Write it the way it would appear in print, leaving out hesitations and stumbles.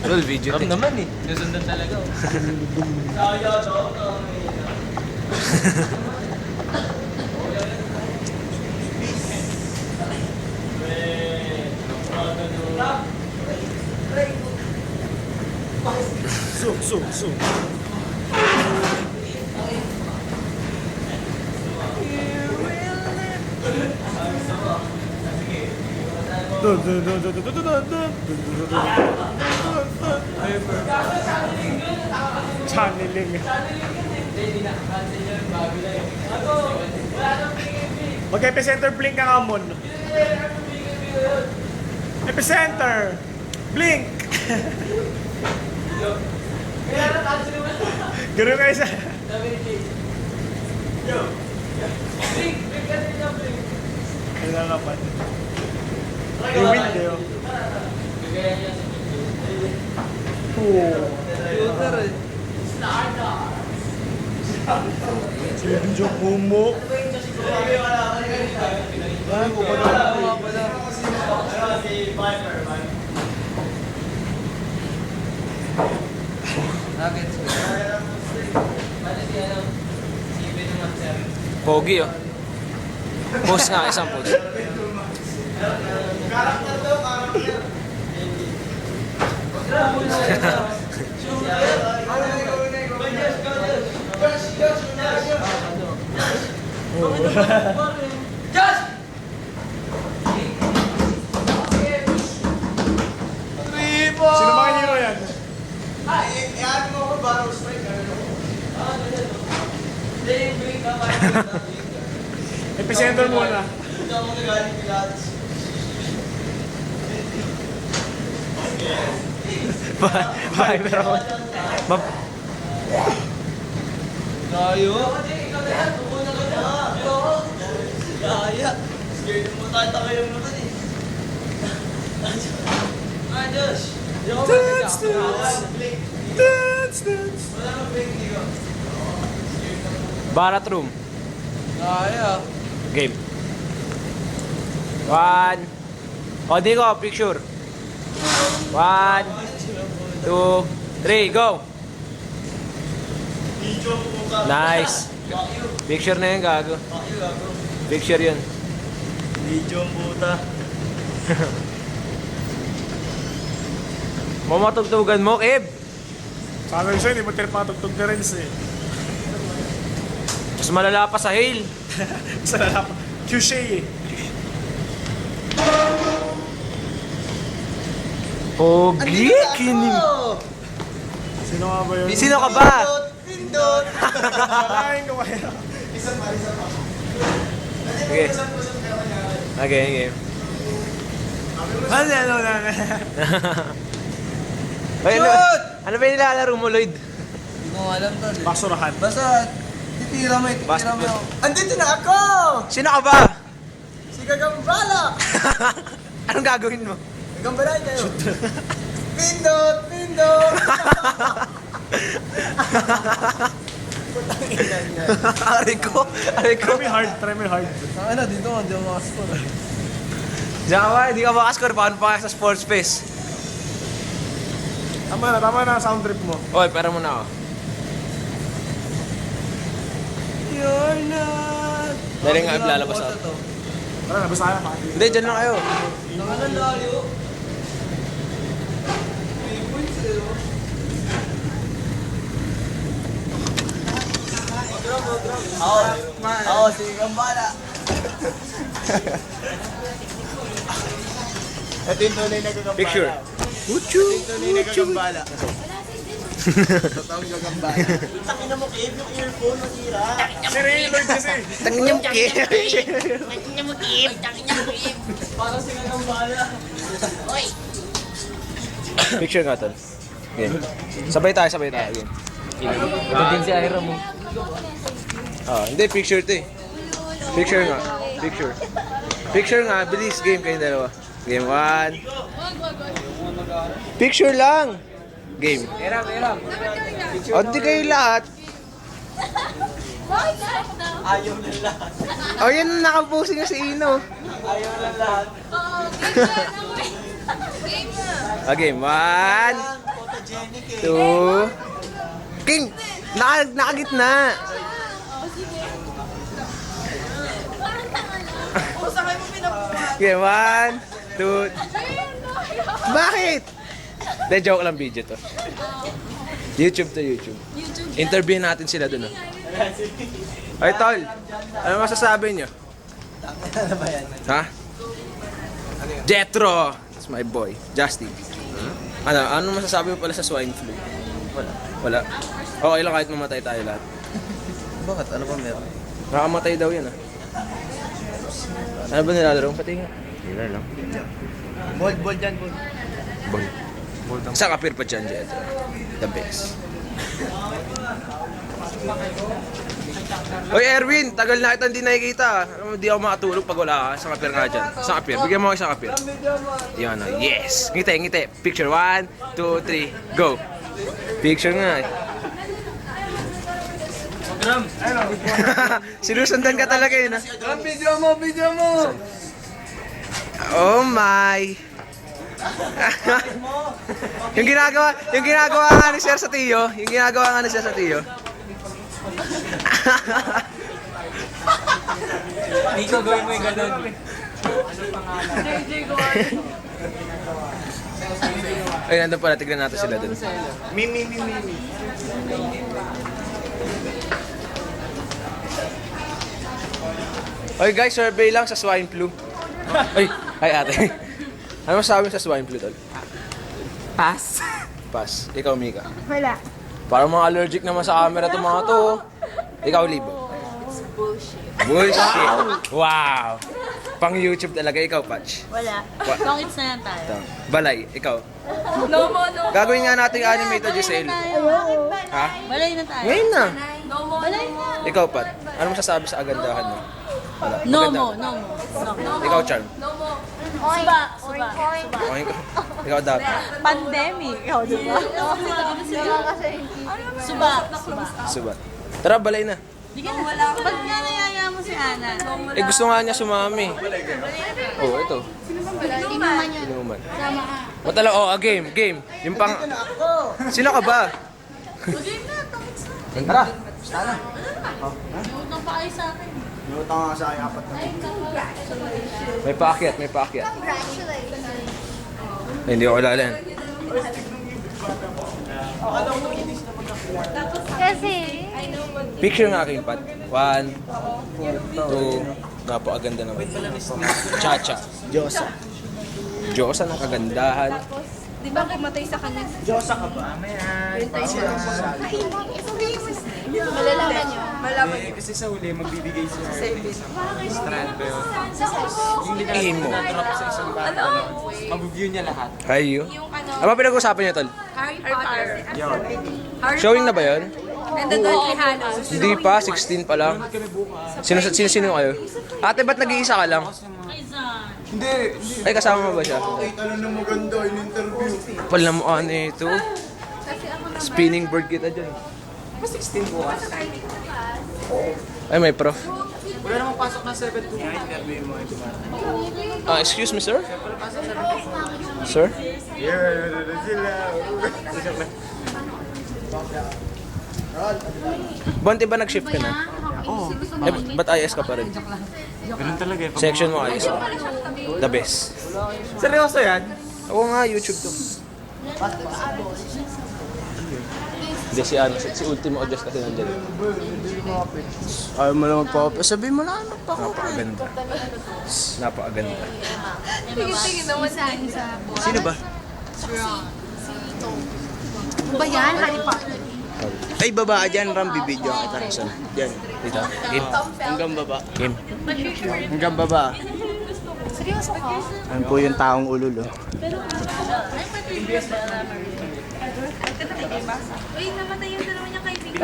Lol, video Ram naman eh. Susundan talaga. Zoom. Channeling. Mag-epicenter blink ka nga mon. Epicenter! Blink! Ganun kayo sa... Kailangan pa. Yung wind eh. Medyo kumo. Pogi oh. Post nga, isang post. Sino mga hero yan? I-add mo ako Barrow Strike. Epicenter muna. Ito ako nagaling pilates. Pero... Tayo? Kaya. Scared mo tataka yung naman eh. Josh! Dance. Wala nang break dito. Barat room. Kaya. Game. 1. O, di ko, picture. 1, 2, 3, go! Video mo ka. Nice. Picture na yun, gago. Picture yun. Video mo puta. Mamatugtugan mo, Kib. Sabi ko sa'yo, hindi mo tinapatugtog na rin eh. Mas malala pa sa hail. Sa lalap. Cliche eh. Pogi, kinim. Sino nga ba yun? Sino ka ba? Pindot! Kakain ko kaya. Isa pa. Okay. Okay, game. Ano? Ay, ano ba yung nilalaro mo, Lloyd? Hindi ko alam to. Basurahan. Basta, titira mo. Andito na ako! Sino ka ba? Si Gagambala! Anong gagawin mo? Gagambalaan kayo. Pindot! Putang ina niya. Aray ko. Try me hard. Ano, dito nga, di ako makasipon. Diyan ka ba? Hindi ka makascore. Paano pa ka sa sports space? Tama na sound trip mo. Oy, pera mo na ako. You're not... Dali nga, lalabas ako. Tara, nabasa na pa. Hindi, dyan lang kayo. Nakakalayo. Ako, si Gambala. Ito yung tunay na Gagambala. Picture. Ito yung tunay na Gagambala. Totoong Gagambala. Takin mo, Cave, yung earphone, nasira. Si Ray Lloyd kasi. Tangin yung Kib. Parang si Gagambala. Picture nga, tol. Game. Sabay tayo. Game. Ito din si Ira mo. Hindi, picture to eh. Picture nga. Picture nga, bilis. Game kayong dalawa. Game 1. Picture lang. Game. Eram. O, di kayo lahat. Ayaw na lahat. O, yan ang nakaposing nga si Ino. Ayaw na lahat. Oo, Okay, 1, Photogenic eh. 2. King! Nakagitna! Okay, 1, 2. Bakit? De, joke lang video to. YouTube to YouTube. Interview natin sila dun. Ay, tol. Ano masasabi nyo? Ano ba yan? Ha? Jetro! That's my boy. Justin. Ano masasabi mo pala sa swine flu? Wala. Okay lang kahit mamatay tayo lahat. Bakit? Ano ba meron? Nakakamatay daw yan, Ano ba nilalaro? Pati nga. Hila lang. Bold yan, bold. Isang appear pa dyan, Jetro. The best. Oy, Erwin! Tagal na kita hindi nakikita. Hindi ako makatulog pag wala ka. Isang appear nga dyan. Isang appear. Bigyan mo ako isang appear. Yan, yes! Ngiti. Picture. 1, 2, 3. Go! Picture nga eh. Sinusundan ka talaga yun, ha? Video mo! Oh my! yung ginagawa nga ni Sir sa Tiyo, Nico, gawin mo yung ganun. Ay, nandun pala, tignan natin sila dun. Mimi. Oy guys, survey lang sa swine flu. Ay, ate. Ano masasabi mo sa swine flu, tol? Pass. Pass. Ikaw, Mika. Wala. Parang mga allergic naman sa camera itong mga to. Ikaw, Libo. Bullshit. Wow. Pang YouTube talaga. Ikaw, Patch. Wala. Tongits na yan tayo. Ito. Balay, ikaw. No. Gagawin nga natin yung animated Giselle. Ha? Balay na tayo. Ngayon na. Balay na. Ikaw, Pat. Ano masasabi sa agandahan mo? Wala. No Maganda. mo. Ikaw, Charm. Suba. Okay ka. Ikaw, Dapi. Pandemic. Ikaw, diba? Suba. Subat. Tara, balay na. Ba't nga nayaya mo si Ana? Eh, gusto nga niya sumami. Oh, ito. Inuman. Matala, a game. Yung pang... Sino ka ba? Tara. Utang pa kayo sa akin. Minutang nga sa akin 4 na. May paakyat. Ay, hindi ko kilala yan. Kasi... Picture nga aking, Pat. 1, 2, napakaganda naman. Cha-cha. Diyosa ng kagandahan. Di ba kumatay sa kanya? Diyosa ka ba? Mayan. Malalaman nyo. Kasi sa huli, magbibigay siya ng isang strand ba yun? Imo. Drop sa isang bago. Mag-view niya lahat. Hayo. Ano ba pinag-usapan niyo, Tol? Harry Potter. Showing na ba yun? And the Deathly Hallows. Hindi pa, 16 pa lang. Sino kayo? Ate, ba't nag-iisa ka lang? Hindi. Ay, kasama mo ba siya? Ay, talo na maganda in interview. Pala mo ano ito. Spinning board kita dyan. 16 bukas. Ay, may prof. Wala namang pasok na 7 to. Interview mo ito ba? Excuse me, sir? Sir? Bonte ba nag-shift ka na? Oo. Eh, ba't IS ka pa rin? Ganun talaga eh. Section mo IS ka. The best. Seryoso yan? Oo nga, YouTube to. Hindi si Ultimo Odious kasi nandiyan. Ayaw mo lang magpapapit. Sabihin mo lang, Napakaganda. Napakaganda. Tingin naman sa akin sa Sino ba? Ano ba yan? Harry Potter. Ay, baba dyan, Ram, bibidyo kita. Saan? Dyan. Dito. Game. Hanggang baba. Game. Hanggang baba. Seryoso ka? Ano po yung taong ulul, oh. Uy, namatay yung dalawa niya